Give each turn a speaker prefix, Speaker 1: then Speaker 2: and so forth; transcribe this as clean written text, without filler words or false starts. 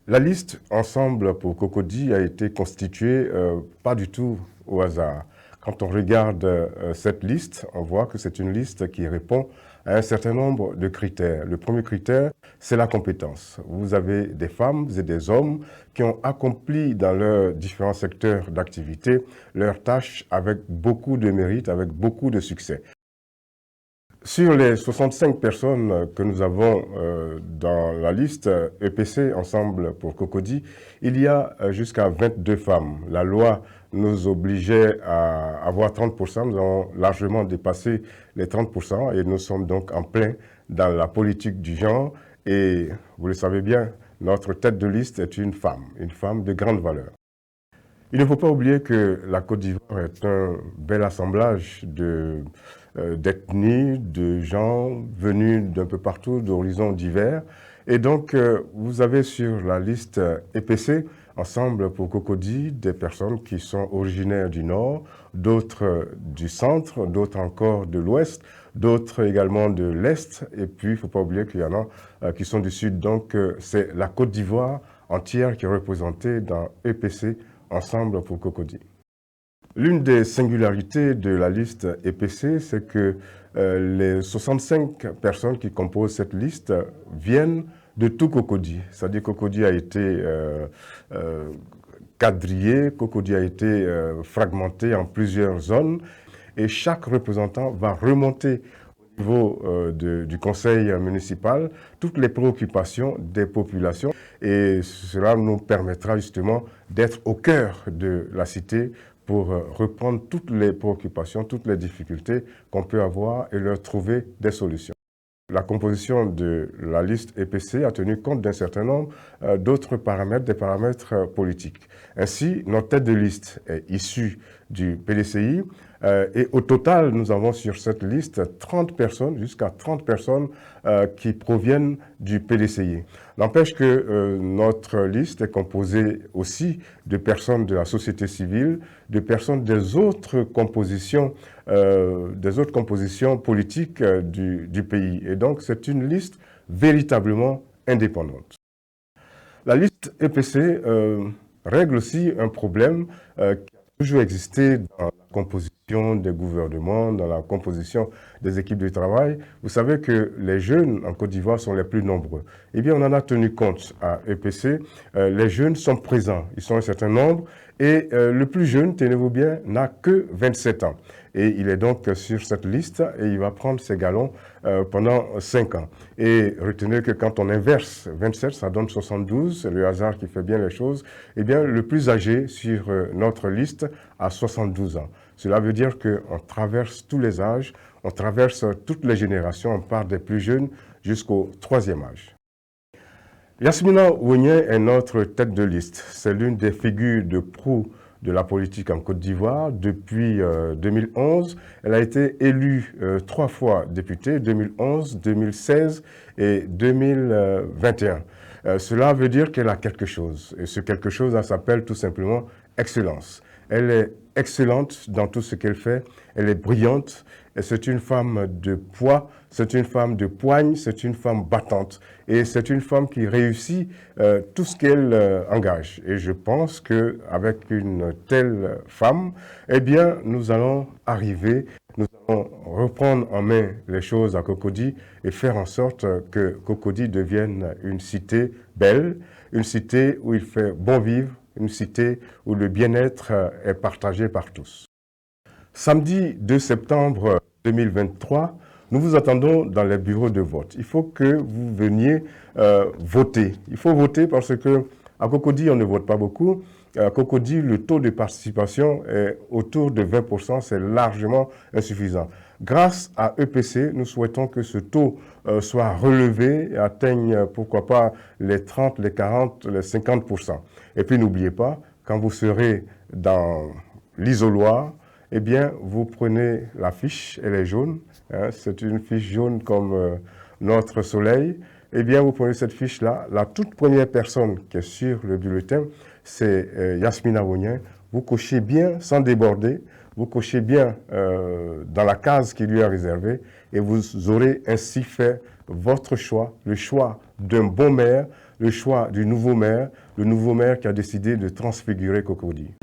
Speaker 1: La liste Ensemble pour Cocody a été constituée pas du tout au hasard. Quand on regarde cette liste, on voit que c'est une liste qui répond à un certain nombre de critères. Le premier critère, c'est la compétence. Vous avez des femmes et des hommes qui ont accompli dans leurs différents secteurs d'activité leurs tâches avec beaucoup de mérite, avec beaucoup de succès. Sur les 65 personnes que nous avons dans la liste EPC Ensemble pour Cocody, il y a jusqu'à 22 femmes. La loi nous obligeait à avoir 30%, nous avons largement dépassé les 30% et nous sommes donc en plein dans la politique du genre. Et vous le savez bien, notre tête de liste est une femme de grande valeur. Il ne faut pas oublier que la Côte d'Ivoire est un bel assemblage d'ethnies, de gens venus d'un peu partout, d'horizons divers. Et donc, vous avez sur la liste EPC, Ensemble pour Cocody, des personnes qui sont originaires du Nord, d'autres du Centre, d'autres encore de l'Ouest, d'autres également de l'Est. Et puis, il ne faut pas oublier qu'il y en a qui sont du Sud. Donc, c'est la Côte d'Ivoire entière qui est représentée dans EPC, Ensemble pour Cocody. L'une des singularités de la liste EPC, c'est que les 65 personnes qui composent cette liste viennent de tout Cocody. C'est-à-dire que Cocody a été quadrillé, Cocody a été fragmenté en plusieurs zones et chaque représentant va remonter au niveau du conseil municipal toutes les préoccupations des populations et cela nous permettra justement d'être au cœur de la cité pour reprendre toutes les préoccupations, toutes les difficultés qu'on peut avoir et leur trouver des solutions. La composition de la liste EPC a tenu compte d'un certain nombre d'autres paramètres, des paramètres politiques. Ainsi, notre tête de liste est issue du PDCI et au total, nous avons sur cette liste 30 personnes, jusqu'à 30 personnes qui proviennent du PDCI. N'empêche que notre liste est composée aussi de personnes de la société civile, de personnes des autres compositions politiques du pays. Et donc, c'est une liste véritablement indépendante. La liste EPC règle aussi un problème qui a toujours existé dans la composition des gouvernements, dans la composition des équipes de travail. Vous savez que les jeunes en Côte d'Ivoire sont les plus nombreux. Eh bien, on en a tenu compte à EPC. Les jeunes sont présents, ils sont un certain nombre. Et le plus jeune, tenez-vous bien, n'a que 27 ans. Et il est donc sur cette liste et il va prendre ses galons pendant 5 ans. Et retenez que quand on inverse 27, ça donne 72, c'est le hasard qui fait bien les choses. Eh bien, le plus âgé sur notre liste a 72 ans. Cela veut dire qu'on traverse tous les âges, on traverse toutes les générations, on part des plus jeunes jusqu'au 3e âge. Yasmina Ouegné est notre tête de liste. C'est l'une des figures de proue de la politique en Côte d'Ivoire depuis 2011. Elle a été élue 3 fois députée, 2011, 2016 et 2021. Cela veut dire qu'elle a quelque chose. Et ce quelque chose, ça s'appelle tout simplement excellence. Elle est excellente dans tout ce qu'elle fait. Elle est brillante. Et c'est une femme de poids, c'est une femme de poigne, c'est une femme battante. Et c'est une femme qui réussit tout ce qu'elle engage. Et je pense qu'avec une telle femme, eh bien, nous allons arriver, nous allons reprendre en main les choses à Cocody et faire en sorte que Cocody devienne une cité belle, une cité où il fait bon vivre, une cité où le bien-être est partagé par tous. Samedi 2 septembre 2023, nous vous attendons dans les bureaux de vote. Il faut que vous veniez voter. Il faut voter parce que à Cocody, on ne vote pas beaucoup. À Cocody, le taux de participation est autour de 20%, c'est largement insuffisant. Grâce à EPC, nous souhaitons que ce taux soit relevé et atteigne, pourquoi pas, les 30, les 40, les 50%. Et puis n'oubliez pas, quand vous serez dans l'isoloir, eh bien, vous prenez la fiche, elle est jaune, hein, c'est une fiche jaune comme notre soleil. Eh bien, vous prenez cette fiche-là, la toute première personne qui est sur le bulletin, c'est Yasmina Ouegné. Vous cochez bien sans déborder, vous cochez bien dans la case qui lui est réservée et vous aurez ainsi fait votre choix, le choix d'un bon maire, le choix du nouveau maire, le nouveau maire qui a décidé de transfigurer Cocody.